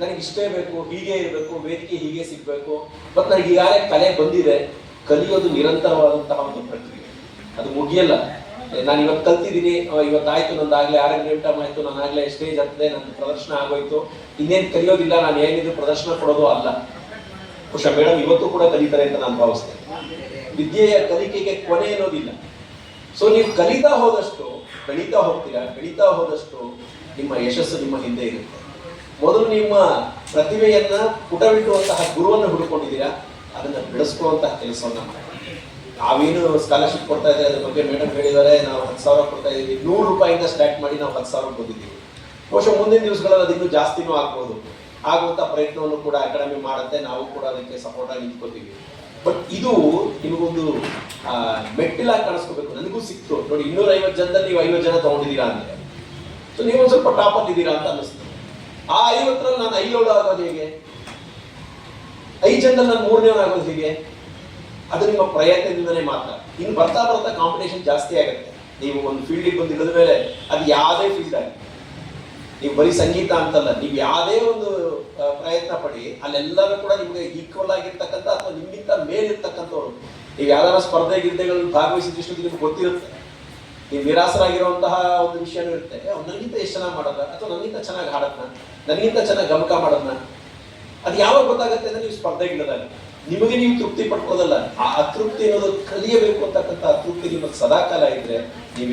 ನನಗೆ ಇಷ್ಟೇ ಬೇಕು, ಹೀಗೆ ಇರಬೇಕು, ವೇದಿಕೆ ಹೀಗೆ ಸಿಗಬೇಕು, ಮತ್ತು ನನಗೆ ಈಗಾಗಲೇ ಕಲೆ ಬಂದಿದೆ. ಕಲಿಯೋದು ನಿರಂತರವಾದಂತಹ ಒಂದು ಪ್ರಕ್ರಿಯೆ, ಅದು ಮುಗಿಯಲ್ಲ. ನಾನು ಇವತ್ತು ಕಲ್ತಿದ್ದೀನಿ, ಇವತ್ತಾಯ್ತು, ನಂದಾಗಲೇ ಆರಂಭ ಆಯಿತು, ನಾನಾಗಲೇ ಸ್ಟೇಜ್ ಹತ್ತದೆ, ನನ್ನ ಪ್ರದರ್ಶನ ಆಗೋಯ್ತು, ಇನ್ನೇನು ಕಲಿಯೋದಿಲ್ಲ, ನಾನು ಏನಿದ್ರು ಪ್ರದರ್ಶನ ಕೊಡೋದು ಅಲ್ಲ. ಬಹುಶಃ ಮೇಡಮ್ ಇವತ್ತು ಕೂಡ ಕಲಿತಾರೆ ಅಂತ ನಾನು ಭಾವಿಸ್ತೇನೆ. ವಿದ್ಯೆಯ ಕಲಿಕೆಗೆ ಕೊನೆ ಅನ್ನೋದಿಲ್ಲ. ಸೊ ನೀವು ಕಲಿತಾ ಹೋದಷ್ಟು, ಬೆಳೀತಾ ಹೋಗ್ತೀರಾ, ಬೆಳೀತಾ ಹೋದಷ್ಟು ನಿಮ್ಮ ಯಶಸ್ಸು ನಿಮ್ಮ ಹಿಂದೆ ಇರುತ್ತೆ. ಮೊದಲು ನಿಮ್ಮ ಪ್ರತಿಭೆಯನ್ನ ಪುಟವಿಟ್ಟುವಂತಹ ಗುರುವನ್ನು ಹುಡುಕೊಂಡಿದ್ದೀರಾ, ಅದನ್ನ ಬೆಳೆಸ್ಕೊಳ್ಳುವಂತಹ ಕೆಲಸವನ್ನ ಮಾಡಿ. ನಾವೇನು ಸ್ಕಾಲರ್ಶಿಪ್ ಕೊಡ್ತಾ ಇದ್ದಾರೆ, ಅದ್ರ ಬಗ್ಗೆ ಮೇಡಮ್ ಹೇಳಿದ್ದಾರೆ, ನಾವು 10,000 ಕೊಡ್ತಾ ಇದ್ದೀವಿ. 100 ರೂಪಾಯಿಂದ ಸ್ಟಾರ್ಟ್ ಮಾಡಿ ನಾವು 10,000 ಬಂದಿದ್ದೀವಿ. ಬಹುಶಃ ಮುಂದಿನ ದಿವಸಗಳಲ್ಲಿ ಅದು ಇನ್ನೂ ಜಾಸ್ತಿನೂ ಆಗ್ಬೋದು. ಆಗುವಂಥ ಪ್ರಯತ್ನವನ್ನು ಕೂಡ ಅಕಾಡೆಮಿ ಮಾಡುತ್ತೆ, ನಾವು ಕೂಡ ಅದಕ್ಕೆ ಸಪೋರ್ಟ್ ಆಗಿ ನಿಂತ್ಕೋತೀವಿ. ಬಟ್ ಇದು ನಿಮಗೊಂದು ಮೆಟ್ಟಿಲಾಗಿ ಕಾಣಿಸ್ಕೋಬೇಕು. ನನಗೂ ಸಿಕ್ತು ನೋಡಿ, 250 ಜನದಲ್ಲಿ ನೀವು 50 ಜನ ತಗೊಂಡಿದ್ದೀರಾ ಅಂದರೆ, ಸೊ ನೀವು ಒಂದು ಸ್ವಲ್ಪ ಟಾಪಲ್ಲಿ ಇದ್ದೀರಾ ಅಂತ ಅನ್ನಿಸ್ತು. ಆ 50ರಲ್ಲಿ ನಾನು 5 ಆಗೋದು ಹೇಗೆ, 5 ಜನದಲ್ಲಿ ನಾನು 3ನೇವನ್ ಆಗೋದು ಹೇಗೆ? ಅದು ನಿಮ್ಮ ಪ್ರಯತ್ನದಿಂದನೇ ಮಾತ್ರ. ಇನ್ನು ಬರ್ತಾ ಬರ್ತಾ ಕಾಂಪಿಟೇಷನ್ ಜಾಸ್ತಿ ಆಗುತ್ತೆ. ನೀವು ಒಂದು ಫೀಲ್ಡಿಗೆ ಬಂದು ಇಳಿದ ಮೇಲೆ, ಅದು ಯಾವುದೇ ಫೀಲ್ಡ್ ಆಗಿ, ನೀವು ಬರೀ ಸಂಗೀತ ಅಂತಲ್ಲ, ನೀವು ಯಾವುದೇ ಒಂದು ಪ್ರಯತ್ನ ಪಡಿ, ಅಲ್ಲೆಲ್ಲರೂ ಕೂಡ ನಿಮಗೆ ಈಕ್ವಲ್ ಆಗಿರ್ತಕ್ಕಂಥ ಅಥವಾ ನಿಮ್ಗಿಂತ ಮೇಲಿರ್ತಕ್ಕಂಥವ್ರು. ನೀವು ಯಾವ್ದಾರ ಸ್ಪರ್ಧೆ ಗಿರ್ಧೆಗಳಲ್ಲಿ ಭಾಗವಹಿಸಿದಷ್ಟು ನಿಮ್ಗೆ ಗೊತ್ತಿರುತ್ತೆ. ನೀವು ನಿರಾಸರಾಗಿರುವಂತಹ ಒಂದು ವಿಷಯನೂ ಇರುತ್ತೆ. ನನಗಿಂತ ಎಷ್ಟು ಚೆನ್ನಾಗಿ ಮಾಡೋದ, ಅಥವಾ ನನಗಿಂತ ಚೆನ್ನಾಗಿ ಹಾಡೋದನ್ನ, ನನಗಿಂತ ಚೆನ್ನಾಗಿ ಗಮಕ ಮಾಡೋದನ್ನ, ಅದು ಯಾವಾಗ ಗೊತ್ತಾಗುತ್ತೆ ಅಂದ್ರೆ ನೀವು ಸ್ಪರ್ಧೆಗಿಳಿದಾಗ. ನಿಮಗೆ ನೀವು ತೃಪ್ತಿ ಪಡ್ಕೊಳ್ಳೋದಲ್ಲ, ಆ ಅತೃಪ್ತಿ ಅನ್ನೋದು ಕಲಿಯಬೇಕು ಅಂತಕ್ಕಂಥ ಅತೃಪ್ತಿ ನಿಮಗೆ ಸದಾಕಾಲ ಇದ್ರೆ ನೀವು